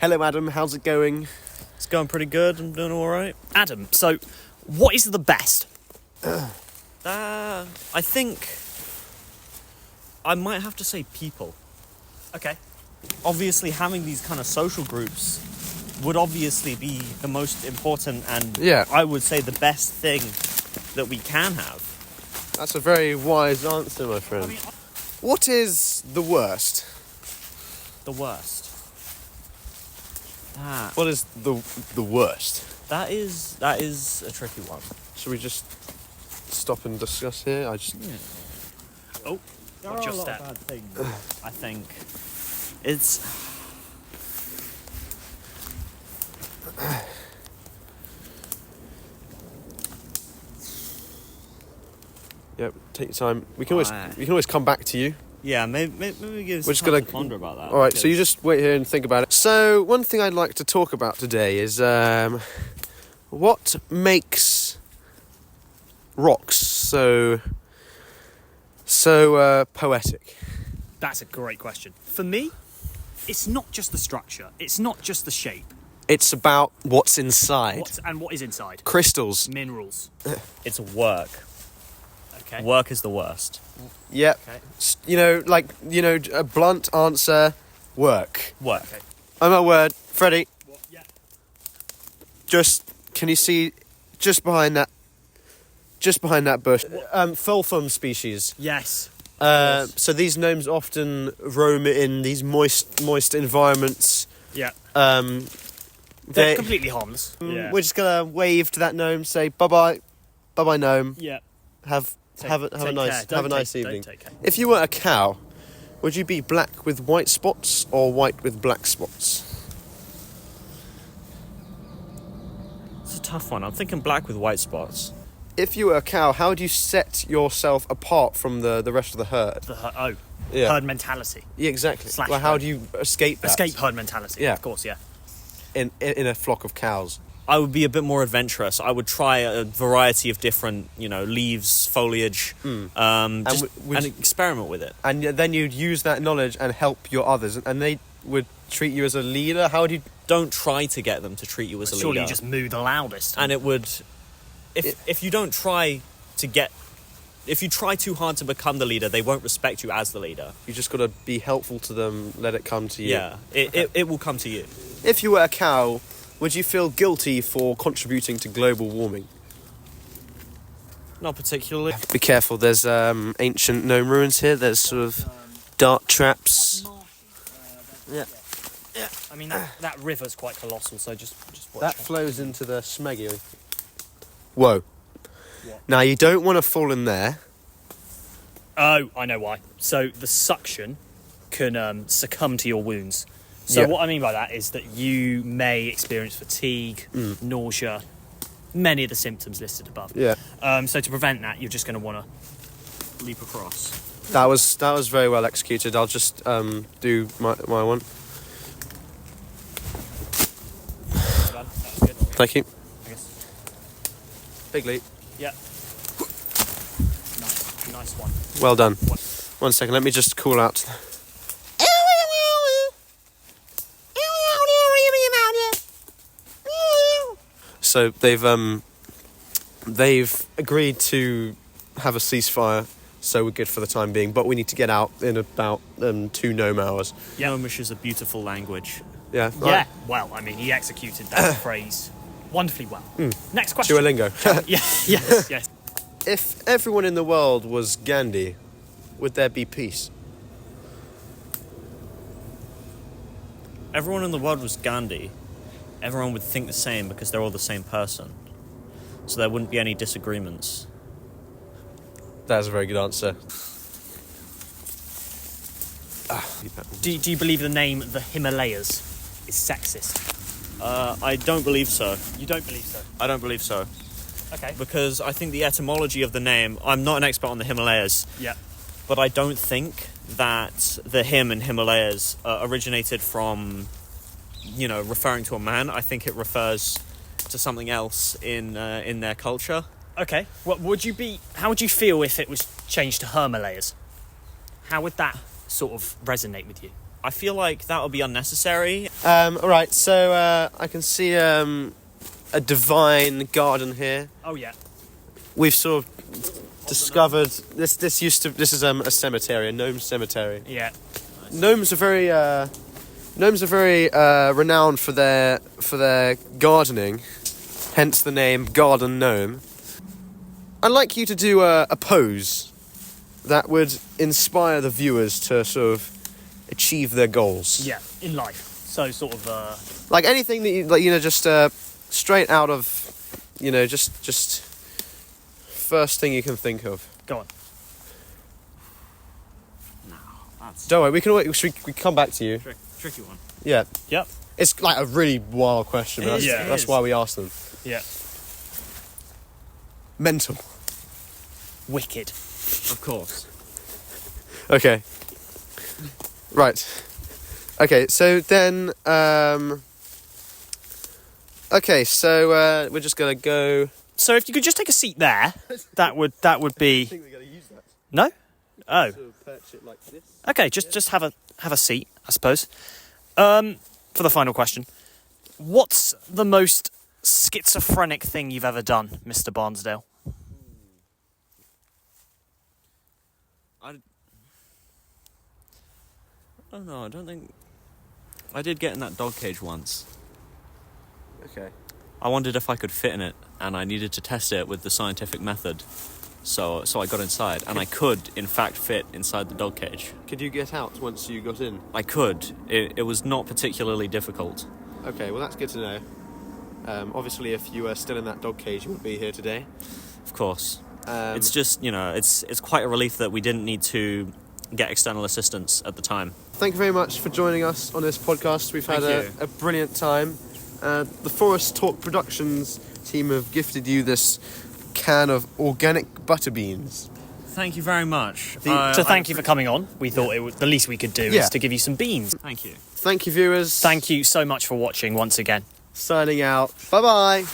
Hello, Adam. How's it going? It's going pretty good. I'm doing all right. Adam, so what is the best? I think I might have to say people. Okay. Obviously, having these kind of social groups would obviously be the most important and I would say the best thing that we can have. That's a very wise answer, my friend. What is the worst? The worst. What is the worst? That is a tricky one. Should we just stop and discuss here? Oh, watch your step. I think it's. Yep, take your time. We can always come back to you. Yeah, maybe give We're us time to ponder about that. All right, so you just wait here and think about it. So one thing I'd like to talk about today is what makes rocks so poetic. That's a great question. For me, it's not just the structure. It's not just the shape. It's about what's inside. What is inside? Crystals. Minerals. It's work. Okay. Work is the worst. Yep. Okay. A blunt answer, work. Work. Okay. Oh my word, Freddie. What? Yeah. Can you see just behind that bush? Fulfum species. Yes. So these gnomes often roam in these moist environments. Yeah. They're completely harmless. We're just gonna wave to that gnome, say bye bye gnome. Yeah. Have a nice evening. Don't take care. If you were a cow, would you be black with white spots or white with black spots? It's a tough one. I'm thinking black with white spots. If you were a cow, how would you set yourself apart from the rest of the herd? Herd mentality. Yeah, exactly. Slash well, how herd. do you escape that? Escape herd mentality. Yeah. Of course, yeah. In a flock of cows. I would be a bit more adventurous. I would try a variety of different, leaves, foliage, and experiment with it. And then you'd use that knowledge and help your others, and they would treat you as a leader. How would you? Don't try to get them to treat you as a leader. Surely you just moo the loudest. And it would, if you don't try to get, if you try too hard to become the leader, they won't respect you as the leader. You just got to be helpful to them. Let it come to you. Yeah, it will come to you. If you were a cow, would you feel guilty for contributing to global warming? Not particularly. Be careful, there's ancient gnome ruins here. There's sort of dart traps. Yeah. I mean, that river's quite colossal, so just watch That out. flows into the Smeggy. Whoa. What? Now, you don't want to fall in there. Oh, I know why. So the suction can succumb to your wounds. So what I mean by that is that you may experience fatigue, nausea, many of the symptoms listed above. Yeah. So to prevent that, you're just going to want to leap across. That was very well executed. I'll just do my one. That was good. Thank you. I guess. Big leap. Yeah. Nice one. Well done. 1 second, let me just call out. So they've agreed to have a ceasefire, so we're good for the time being. But we need to get out in about 2 gnome hours. Gnomish is a beautiful language. Yeah. Yeah. Well, I mean, he executed that phrase wonderfully well. Next question. Duolingo. Yeah. Yes. If everyone in the world was Gandhi, would there be peace? Everyone in the world was Gandhi. Everyone would think the same because they're all the same person. So there wouldn't be any disagreements. That's a very good answer. Do you believe the name the Himalayas is sexist? I don't believe so. You don't believe so? I don't believe so. Okay. Because I think the etymology of the name... I'm not an expert on the Himalayas. Yeah. But I don't think that the hymn in Himalayas originated from, referring to a man. I think it refers to something else in their culture. Okay. How would you feel if it was changed to Himalayas? How would that sort of resonate with you? I feel like that would be unnecessary. All right, so I can see a divine garden here. Oh yeah. We've sort of discovered this. This is a cemetery, a gnome cemetery. Yeah. Gnomes are very renowned for their gardening, hence the name Garden Gnome. I'd like you to do a pose that would inspire the viewers to sort of achieve their goals. Yeah. In life. So sort of. Like anything that you like, just straight out of, just first thing you can think of. Go on. No, that's Don't worry, we can always, we come back to you. tricky one. Yeah, Yep. it's like a really wild question. But It is, that's, it that's is. why we asked them. Yeah. Mental. Wicked. Of course. Okay. Right. Okay. So then. Okay. So we're just gonna go. So if you could just take a seat there, that would be. we're gonna use that. No. Oh. To perch it like this. Okay. Just have a seat, I suppose. For the final question, what's the most schizophrenic thing you've ever done, Mr. Barnsdale? I don't know. I don't think I did get in that dog cage once. Okay. I wondered if I could fit in it, and I needed to test it with the scientific method. So I got inside, and I could, in fact, fit inside the dog cage. Could you get out once you got in? I could. It was not particularly difficult. Okay. Well, that's good to know. Obviously, if you were still in that dog cage, you wouldn't be here today. Of course. It's It's just, it's quite a relief that we didn't need to get external assistance at the time. Thank you very much for joining us on this podcast. We've had Thank you. a brilliant time. The Forest Talk Productions team have gifted you this can of organic butter beans. Thank you very much. So thank you for coming on. We thought it was the least we could do Yeah. is to give you some beans. Thank you. Thank you, viewers. Thank you so much for watching once again. Signing out. Bye-bye.